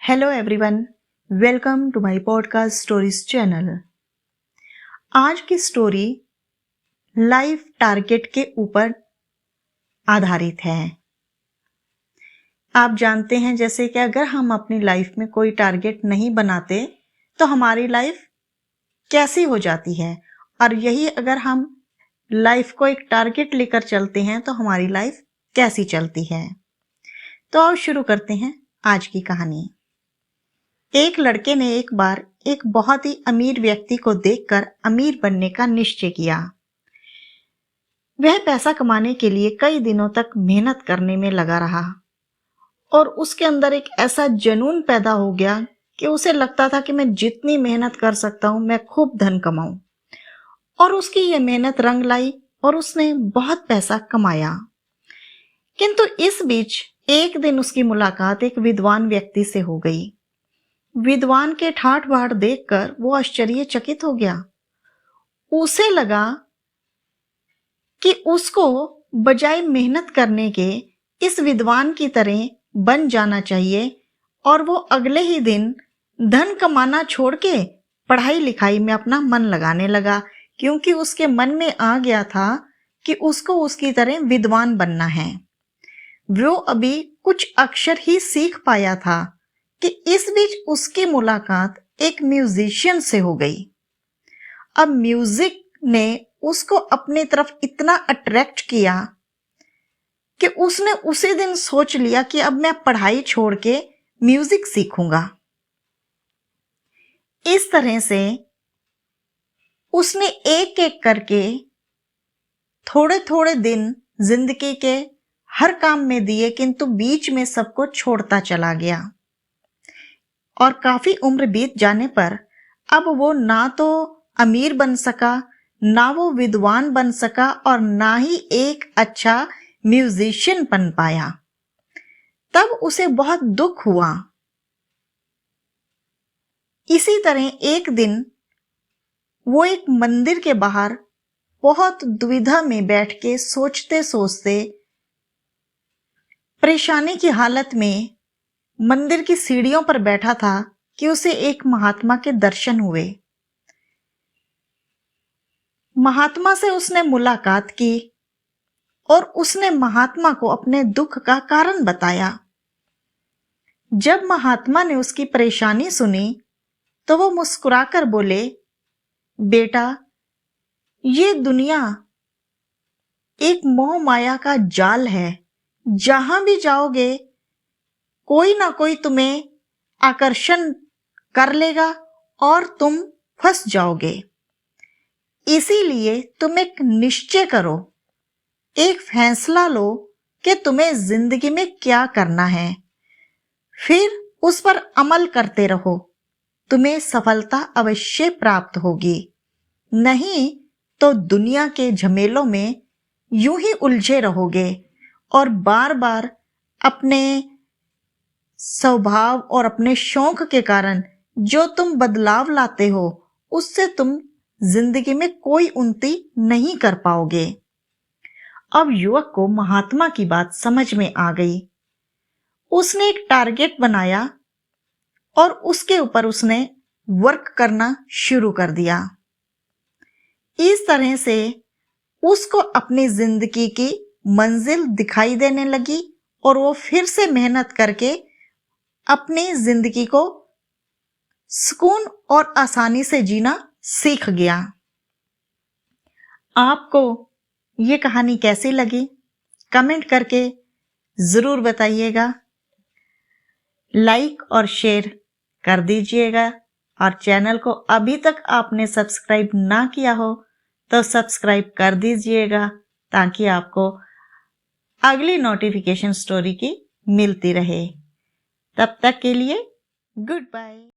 Hello everyone, welcome to my podcast stories channel. आज की story life target के ऊपर आधारित है। आप जानते हैं जैसे कि अगर हम अपनी लाइफ में कोई टारगेट नहीं बनाते तो हमारी लाइफ कैसी हो जाती है, और यही अगर हम लाइफ को एक टारगेट लेकर चलते हैं तो हमारी लाइफ कैसी चलती है। तो आओ शुरू करते हैं आज की कहानी। एक लड़के ने एक बार एक बहुत ही अमीर व्यक्ति को देखकर अमीर बनने का निश्चय किया। वह पैसा कमाने के लिए कई दिनों तक मेहनत करने में लगा रहा और उसके अंदर एक ऐसा जुनून पैदा हो गया कि उसे लगता था कि मैं जितनी मेहनत कर सकता हूं मैं खूब धन कमाऊं। और उसकी यह मेहनत रंग लाई और उसने बहुत पैसा कमाया। किंतु इस बीच एक दिन उसकी मुलाकात एक विद्वान व्यक्ति से हो गई। विद्वान के ठाठ बाठ देखकर वो आश्चर्यचकित हो गया। उसे लगा कि उसको बजाय मेहनत करने के इस विद्वान की तरह बन जाना चाहिए, और वो अगले ही दिन धन कमाना छोड़ के पढ़ाई लिखाई में अपना मन लगाने लगा, क्योंकि उसके मन में आ गया था कि उसको उसकी तरह विद्वान बनना है। वो अभी कुछ अक्षर ही सीख पाया था कि इस बीच उसकी मुलाकात एक म्यूजिशियन से हो गई। अब म्यूजिक ने उसको अपनी तरफ इतना अट्रैक्ट किया कि उसने उसी दिन सोच लिया कि अब मैं पढ़ाई छोड़ के म्यूजिक सीखूंगा। इस तरह से उसने एक एक करके थोड़े थोड़े दिन जिंदगी के हर काम में दिए, किंतु बीच में सबको छोड़ता चला गया। और काफी उम्र बीत जाने पर अब वो ना तो अमीर बन सका, ना वो विद्वान बन सका, और ना ही एक अच्छा म्यूजिशियन बन पाया। तब उसे बहुत दुख हुआ। इसी तरह एक दिन वो एक मंदिर के बाहर बहुत दुविधा में बैठ के सोचते सोचते परेशानी की हालत में मंदिर की सीढ़ियों पर बैठा था कि उसे एक महात्मा के दर्शन हुए। महात्मा से उसने मुलाकात की और उसने महात्मा को अपने दुख का कारण बताया। जब महात्मा ने उसकी परेशानी सुनी तो वो मुस्कुराकर बोले, बेटा, ये दुनिया एक मोह माया का जाल है। जहां भी जाओगे कोई ना कोई तुम्हें आकर्षण कर लेगा और तुम फंस जाओगे। इसीलिए तुम एक निश्चय करो, एक फैसला लो कि तुम्हें जिंदगी में क्या करना है, फिर उस पर अमल करते रहो। तुम्हें सफलता अवश्य प्राप्त होगी। नहीं तो दुनिया के झमेलों में यूं ही उलझे रहोगे और बार बार अपने स्वभाव और अपने शौक के कारण जो तुम बदलाव लाते हो उससे तुम जिंदगी में कोई उन्नति नहीं कर पाओगे। अब युवक को महात्मा की बात समझ में आ गई। उसने एक टारगेट बनाया और उसके ऊपर उसने वर्क करना शुरू कर दिया। इस तरह से उसको अपनी जिंदगी की मंजिल दिखाई देने लगी और वो फिर से मेहनत करके अपनी जिंदगी को सुकून और आसानी से जीना सीख गया। आपको ये कहानी कैसी लगी कमेंट करके जरूर बताइएगा। लाइक और शेयर कर दीजिएगा, और चैनल को अभी तक आपने सब्सक्राइब ना किया हो तो सब्सक्राइब कर दीजिएगा, ताकि आपको अगली नोटिफिकेशन स्टोरी की मिलती रहे। तब तक के लिए गुड बाय।